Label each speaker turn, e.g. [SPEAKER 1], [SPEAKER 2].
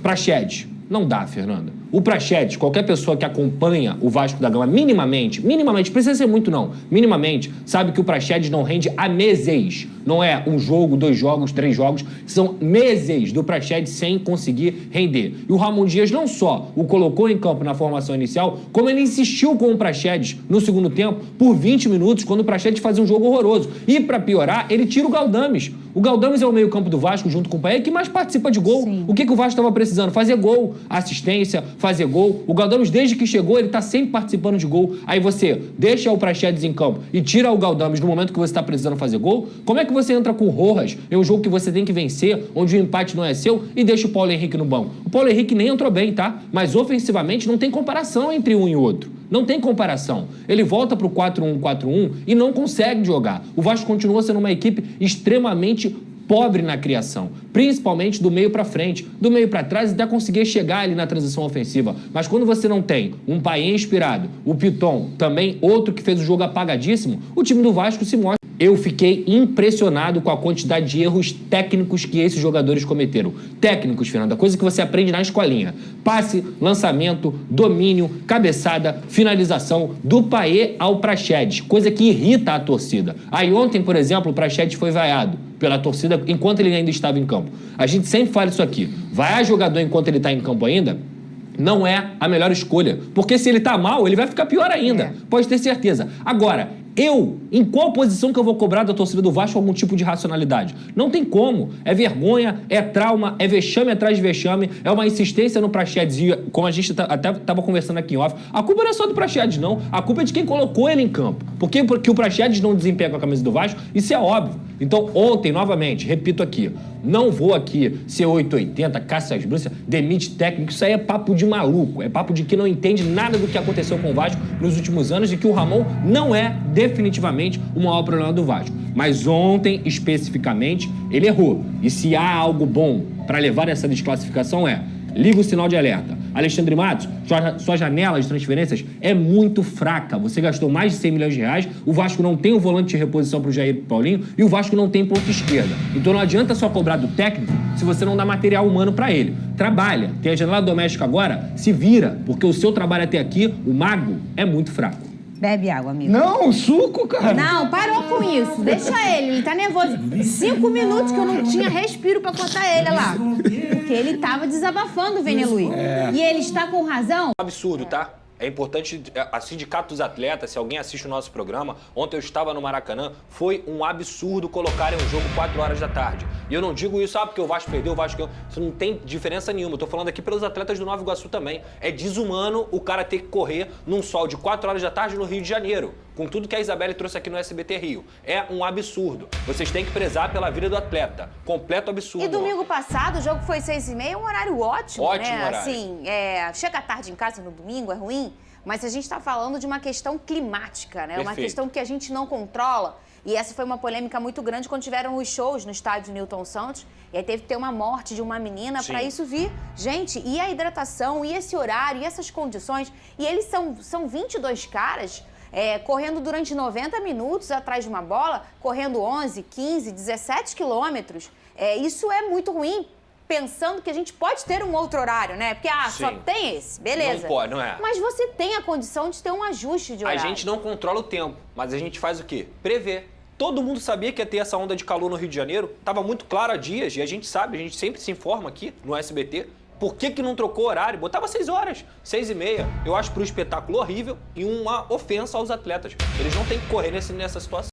[SPEAKER 1] Praxedes. Não dá, Fernanda. O Praxedes, qualquer pessoa que acompanha o Vasco da Gama minimamente, precisa ser muito não, minimamente, sabe que o Praxedes não rende há meses. Não é um jogo, 2 jogos, 3 jogos, são meses do Praxedes sem conseguir render. E o Ramon Dias não só o colocou em campo na formação inicial, como ele insistiu com o Praxedes no segundo tempo por 20 minutos, quando o Praxedes fazia um jogo horroroso. E para piorar, ele tira o Galdames. O Galdames é o meio-campo do Vasco, junto com o Paê, que mais participa de gol. Sim. O que o Vasco estava precisando? Fazer gol, assistência, fazer gol. O Galdames, desde que chegou, ele está sempre participando de gol. Aí você deixa o Praxedes em campo e tira o Galdames no momento que você está precisando fazer gol. Como é que você entra com o Rojas em um jogo que você tem que vencer, onde o empate não é seu, e deixa o Paulo Henrique no banco? O Paulo Henrique nem entrou bem, tá? Mas ofensivamente não tem comparação entre um e outro. Não tem comparação. Ele volta pro 4-1-4-1 e não consegue jogar. O Vasco continua sendo uma equipe extremamente pobre na criação, principalmente do meio para frente, do meio para trás, até conseguir chegar ali na transição ofensiva. Mas quando você não tem um Paê inspirado, o Piton também, outro que fez o jogo apagadíssimo, o time do Vasco se mostra. Eu fiquei impressionado com a quantidade de erros técnicos que esses jogadores cometeram. Técnicos, Fernanda, coisa que você aprende na escolinha. Passe, lançamento, domínio, cabeçada, finalização, do Paê ao Praxedes, coisa que irrita a torcida. Aí ontem, por exemplo, o Praxedes foi vaiado pela torcida enquanto ele ainda estava em campo. A gente sempre fala isso aqui. Vaiar jogador enquanto ele está em campo ainda não é a melhor escolha. Porque se ele tá mal, ele vai ficar pior ainda. Pode ter certeza. Agora, em qual posição que eu vou cobrar da torcida do Vasco algum tipo de racionalidade? Não tem como. É vergonha, é trauma, é vexame atrás de vexame, é uma insistência no Praxedes. E como a gente até estava conversando aqui em off, a culpa não é só do Praxedes, não. A culpa é de quem colocou ele em campo. Porque o Praxedes não desempenha com a camisa do Vasco, isso é óbvio. Então, ontem, novamente, repito aqui, não vou aqui ser 880, caça às bruxas, demite técnico, isso aí é papo de maluco, é papo de que não entende nada do que aconteceu com o Vasco nos últimos anos e que o Ramon não é definitivamente o maior problema do Vasco. Mas ontem, especificamente, ele errou. E se há algo bom para levar essa desclassificação liga o sinal de alerta. Alexandre Matos, sua janela de transferências é muito fraca. Você gastou mais de 100 milhões de reais, o Vasco não tem o volante de reposição para o Jair Paulinho e o Vasco não tem ponta esquerda. Então não adianta só cobrar do técnico se você não dá material humano para ele. Trabalha. Tem a janela doméstica agora, se vira, porque o seu trabalho até aqui, o mago, é muito fraco.
[SPEAKER 2] Bebe água, amigo.
[SPEAKER 3] Não, suco, cara.
[SPEAKER 2] Não, parou com isso. Deixa ele tá nervoso. 5 minutos que eu não tinha respiro pra cortar ele, olha lá. Porque ele tava desabafando, Vene Luiz. E ele está com razão.
[SPEAKER 1] Absurdo, tá? É importante, a Sindicato dos Atletas, se alguém assiste o nosso programa, ontem eu estava no Maracanã, foi um absurdo colocarem um jogo 4 horas da tarde. E eu não digo isso, porque o Vasco perdeu, o Vasco ganhou. Isso não tem diferença nenhuma. Eu tô falando aqui pelos atletas do Nova Iguaçu também. É desumano o cara ter que correr num sol de 4 horas da tarde no Rio de Janeiro, com tudo que a Isabelle trouxe aqui no SBT Rio. É um absurdo. Vocês têm que prezar pela vida do atleta. Completo absurdo.
[SPEAKER 4] E domingo passado, o jogo foi 6h30, um horário ótimo,
[SPEAKER 1] Ótimo
[SPEAKER 4] né?
[SPEAKER 1] horário.
[SPEAKER 4] Assim, chega tarde em casa no domingo, é ruim, mas a gente está falando de uma questão climática, né?
[SPEAKER 1] Perfeito.
[SPEAKER 4] Uma questão que a gente não controla. E essa foi uma polêmica muito grande quando tiveram os shows no estádio Newton Santos. E aí teve que ter uma morte de uma menina para isso vir. Gente, e a hidratação, e esse horário, e essas condições. E eles são 22 caras correndo durante 90 minutos atrás de uma bola, correndo 11, 15, 17 quilômetros. Isso é muito ruim. Pensando que a gente pode ter um outro horário, né? Porque, só tem esse, beleza.
[SPEAKER 1] Não pode, não é?
[SPEAKER 4] Mas você tem a condição de ter um ajuste de horário.
[SPEAKER 1] A gente não controla o tempo, mas a gente faz o quê? Prevê. Todo mundo sabia que ia ter essa onda de calor no Rio de Janeiro. Tava muito claro há dias, e a gente sabe, a gente sempre se informa aqui no SBT. Por que não trocou horário? Botava 6 horas, 6h30. Eu acho pro espetáculo horrível e uma ofensa aos atletas. Eles não têm que correr nessa situação.